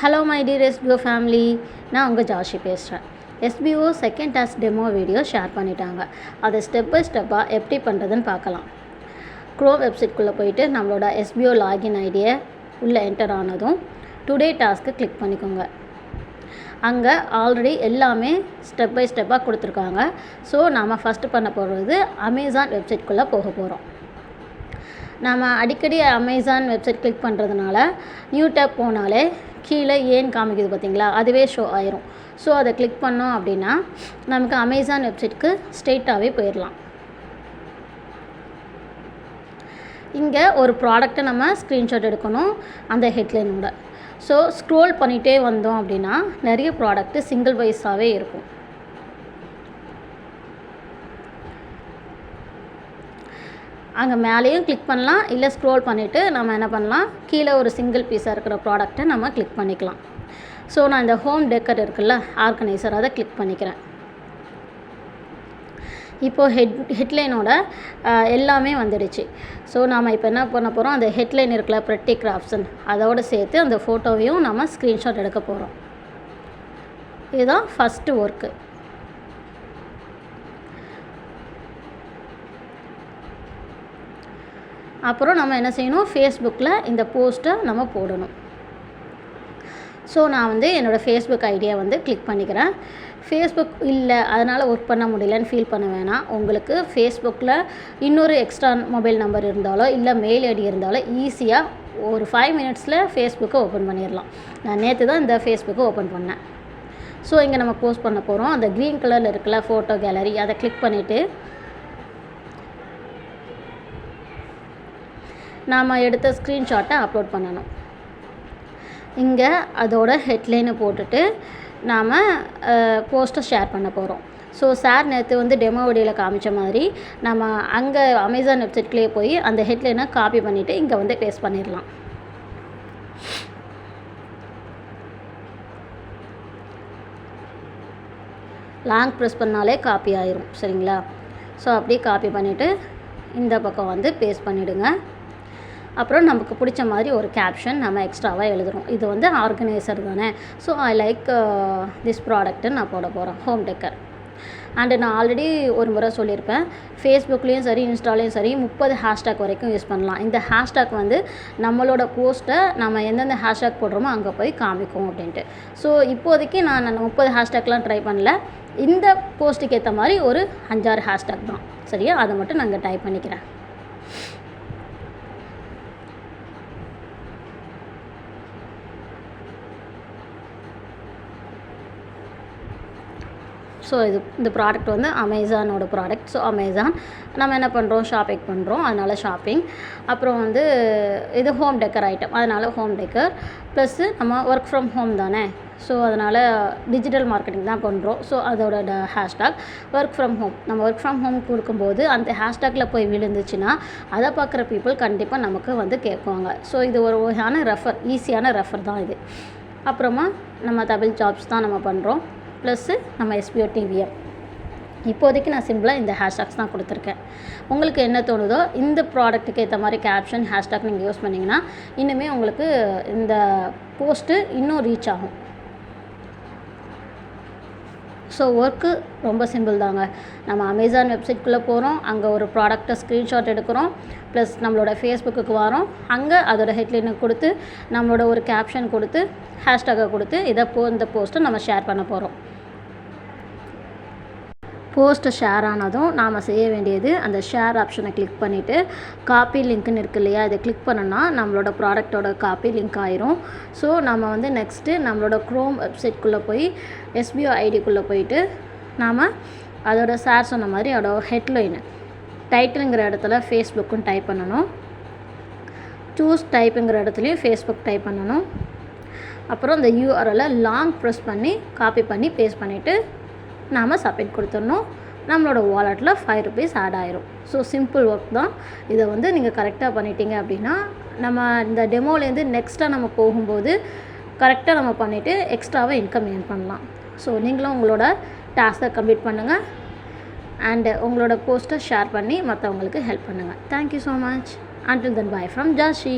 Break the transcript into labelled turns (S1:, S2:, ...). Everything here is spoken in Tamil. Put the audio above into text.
S1: Hello my dear SPO family, நான் உங்கள் ஜாஷி பேசுகிறேன். SPO second task demo video share பண்ணிட்டாங்க. அதை ஸ்டெப் பை ஸ்டெப்பாக எப்படி பண்ணுறதுன்னு பார்க்கலாம். க்ரோம் வெப்சைட்குள்ளே போயிட்டு நம்மளோட எஸ்பிஓ லாகின் ஐடியை உள்ளே என்டர் ஆனதும் டுடே டாஸ்க்கு கிளிக் பண்ணிக்கோங்க. அங்கே ஆல்ரெடி எல்லாமே ஸ்டெப் பை ஸ்டெப்பாக கொடுத்துருக்காங்க. ஸோ நாம் ஃபஸ்ட்டு பண்ண போகிறது அமேசான் வெப்சைட்குள்ளே போக போகிறோம். நாம் அடிக்கடி அமேசான் வெப்சைட் கிளிக் பண்ணுறதுனால நியூ டேப் போனாலே கீழே ஏன் காமிக்குது பார்த்தீங்களா, அதுவே ஷோ ஆயிரும். ஸோ அதை கிளிக் பண்ணோம் அப்படின்னா நமக்கு அமேசான் வெப்சைட்க்கு ஸ்ட்ரெயிட்டாகவே போயிடலாம். இங்கே ஒரு ப்ராடக்ட்டை நம்ம ஸ்க்ரீன்ஷாட் எடுக்கணும் அந்த ஹெட்லைனோட. ஸோ ஸ்க்ரோல் பண்ணிகிட்டே வந்தோம் அப்படின்னா நிறைய ப்ராடக்ட்டு சிங்கிள் வைஸாகவே இருக்கும். அங்கே மேலேயும் கிளிக் பண்ணலாம், இல்லை ஸ்க்ரோல் பண்ணிவிட்டு நம்ம என்ன பண்ணலாம், கீழே ஒரு சிங்கிள் பீஸாக இருக்கிற ப்ராடக்ட்டை நம்ம கிளிக் பண்ணிக்கலாம். ஸோ நான் இந்த ஹோம் டெக்கர் இருக்குல்ல, ஆர்கனைசர், அதை கிளிக் பண்ணிக்கிறேன். இப்போது ஹெட்லைனோட எல்லாமே வந்துடுச்சு. ஸோ நாம் இப்போ என்ன பண்ண போகிறோம், அந்த ஹெட்லைன் இருக்குல்ல ப்ரெட்டி கிராஃப்ட்ஸ்ன்னு, அதோடு சேர்த்து அந்த ஃபோட்டோவையும் நம்ம ஸ்க்ரீன்ஷாட் எடுக்க போகிறோம். இதுதான் ஃபஸ்ட்டு ஒர்க்கு. அப்புறம் நம்ம என்ன செய்யணும், ஃபேஸ்புக்கில் இந்த போஸ்ட்டை நம்ம போடணும். ஸோ நான் வந்து என்னோடய ஃபேஸ்புக் ஐடியா வந்து கிளிக் பண்ணிக்கிறேன். ஃபேஸ்புக் இல்லை, அதனால் ஒர்க் பண்ண முடியலன்னு ஃபீல் பண்ண வேணாம். உங்களுக்கு ஃபேஸ்புக்கில் இன்னொரு எக்ஸ்ட்ரா மொபைல் நம்பர் இருந்தாலோ இல்லை மெயில் ஐடி இருந்தாலோ ஈஸியாக ஒரு 5 மினிட்ஸில் ஃபேஸ்புக்கை ஓப்பன் பண்ணிடலாம். நான் நேற்று தான் இந்த ஃபேஸ்புக்கை ஓப்பன் பண்ணேன். ஸோ இங்கே நம்ம போஸ்ட் பண்ண போகிறோம். அந்த க்ரீன் கலரில் இருக்குல்ல ஃபோட்டோ கேலரி, அதை கிளிக் பண்ணிவிட்டு நாம் எடுத்த ஸ்க்ரீன்ஷாட்டை அப்லோட் பண்ணணும். இங்கே அதோட ஹெட்லைனை போட்டுட்டு நாம் போஸ்ட்டை ஷேர் பண்ண போகிறோம். ஸோ சார் நேற்று வந்து டெமோ வீடியோவில் காமிச்ச மாதிரி நம்ம அங்கே அமேசான் வெப்சைட்லேயே போய் அந்த ஹெட்லைனை காப்பி பண்ணிவிட்டு இங்கே வந்து பேஸ்ட் பண்ணிடலாம். லாங் ப்ரெஸ் பண்ணாலே காப்பி ஆயிரும், சரிங்களா? ஸோ அப்படியே காப்பி பண்ணிவிட்டு இந்த பக்கம் வந்து பேஸ்ட் பண்ணிவிடுங்க. அப்புறம் நமக்கு பிடிச்ச மாதிரி ஒரு கேப்ஷன் நம்ம எக்ஸ்ட்ராவாக எழுதுகிறோம். இது வந்து ஆர்கனைசர் தானே, ஸோ ஐ லைக் திஸ் ப்ராடக்ட்டுன்னு நான் போட போகிறேன், ஹோம் டெக்கர். அண்டு நான் ஆல்ரெடி ஒரு முறை சொல்லியிருப்பேன், ஃபேஸ்புக்லேயும் சரி இன்ஸ்டாலேயும் சரி 30 ஹேஷ்டேக் வரைக்கும் யூஸ் பண்ணலாம். இந்த ஹேஷ்டேக் வந்து நம்மளோட போஸ்ட்டை நம்ம எந்தெந்த ஹேஷ்டேக் போடுறோமோ அங்கே போய் காமிக்கும் அப்படின்ட்டு. ஸோ இப்போதைக்கு நான் 30 ஹேஷ்டேக்லாம் ட்ரை பண்ணல. இந்த போஸ்ட்டுக்கு ஏற்ற மாதிரி ஒரு 5-6 ஹேஷ்டேக் தான், சரியா? அதை மட்டும் நான் இங்கே டைப் பண்ணிக்கிறேன். ஸோ இந்த ப்ராடக்ட் வந்து அமேசானோட ப்ராடக்ட். ஸோ அமேசான் நம்ம என்ன பண்ணுறோம், ஷாப்பிங் பண்ணுறோம், அதனால் ஷாப்பிங். அப்புறம் வந்து இது ஹோம் டெக்கர் ஐட்டம், அதனால் ஹோம் டெக்கர். ப்ளஸ்ஸு நம்ம ஒர்க் ஃப்ரம் ஹோம் தானே, ஸோ அதனால் டிஜிட்டல் மார்க்கெட்டிங் தான் பண்ணுறோம். ஸோ அதோட ஹேஷ்டாக் ஒர்க் ஃப்ரம் ஹோம். நம்ம ஒர்க் ஃப்ரம் ஹோம் கொடுக்கும்போது அந்த ஹேஷ்டாகில் போய் விழுந்துச்சுன்னா அதை பார்க்குற பீப்புள் கண்டிப்பாக நமக்கு வந்து கேட்குவாங்க. ஸோ இது ஒரு வகையான ரெஃபர், ஈஸியான ரெஃபர் தான் இது. அப்புறமா நம்ம தமிழ் ஜாப்ஸ் தான் நம்ம பண்ணுறோம். ப்ளஸ்ஸு நம்ம எஸ்பிஓ டிவிஎம். இப்போதைக்கு நான் சிம்பிளாக இந்த ஹேஷ்டாக்ஸ் தான் கொடுத்துருக்கேன். உங்களுக்கு என்ன தோணுதோ இந்த ப்ராடக்ட்டுக்கு ஏற்ற மாதிரி கேப்ஷன் ஹேஷ்டாக் நீங்கள் யூஸ் பண்ணிங்கன்னா இன்னுமே உங்களுக்கு இந்த போஸ்ட்டு இன்னும் ரீச் ஆகும். ஸோ ஒர்க்கு ரொம்ப சிம்பிள் தாங்க. நம்ம அமேசான் வெப்சைட்குள்ளே போகிறோம், அங்கே ஒரு ப்ராடக்ட்டை ஸ்க்ரீன்ஷாட் எடுக்கிறோம், ப்ளஸ் நம்மளோட ஃபேஸ்புக்கு வரோம், அங்கே அதோட ஹெட்லைனை கொடுத்து நம்மளோட ஒரு கேப்ஷன் கொடுத்து ஹேஷ்டாகை கொடுத்து இந்த போஸ்ட்டை நம்ம ஷேர் பண்ண போகிறோம். போஸ்ட்டு ஷேர் ஆனதும் நாம் செய்ய வேண்டியது அந்த ஷேர் ஆப்ஷனை கிளிக் பண்ணிவிட்டு காப்பி லிங்க்குன்னு இருக்குது இல்லையா, இதை கிளிக் பண்ணோன்னா நம்மளோட ப்ராடக்டோட காப்பி லிங்க் ஆயிரும். ஸோ நம்ம வந்து நெக்ஸ்ட்டு நம்மளோட க்ரோம் வெப்சைட்குள்ளே போய் எஸ்பிஓ ஐடிக்குள்ளே போயிட்டு நாம் அதோட சார் சொன்ன மாதிரி அதோட ஹெட்லைனு டைட்டிலுங்கிற இடத்துல ஃபேஸ்புக்குன்னு டைப் பண்ணணும். சூஸ் டைப்புங்கிற இடத்துலையும் ஃபேஸ்புக் டைப் பண்ணணும். அப்புறம் இந்த யூஆர்எல்லை லாங் ப்ரெஸ் பண்ணி காப்பி பண்ணி பேஸ்ட் பண்ணிவிட்டு நாம் சப்மிட் கொடுத்துடணும். நம்மளோட வாலெட்டில் ₹5 ஆட் ஆயிரும். ஸோ சிம்பிள் ஒர்க் தான். இதை வந்து நீங்கள் கரெக்டாக பண்ணிட்டீங்க அப்படின்னா நம்ம இந்த டெமோலேருந்து நெக்ஸ்ட்டாக நம்ம போகும்போது கரெக்டாக நம்ம பண்ணிவிட்டு எக்ஸ்ட்ராவாக இன்கம் ஏர்ன் பண்ணலாம். ஸோ நீங்களும் உங்களோட டாஸ்க்கை கம்ப்ளீட் பண்ணுங்கள் அண்டு உங்களோட போஸ்ட்டை ஷேர் பண்ணி மற்றவங்களுக்கு ஹெல்ப் பண்ணுங்கள். Thank you so much. Until then, bye from Jashi.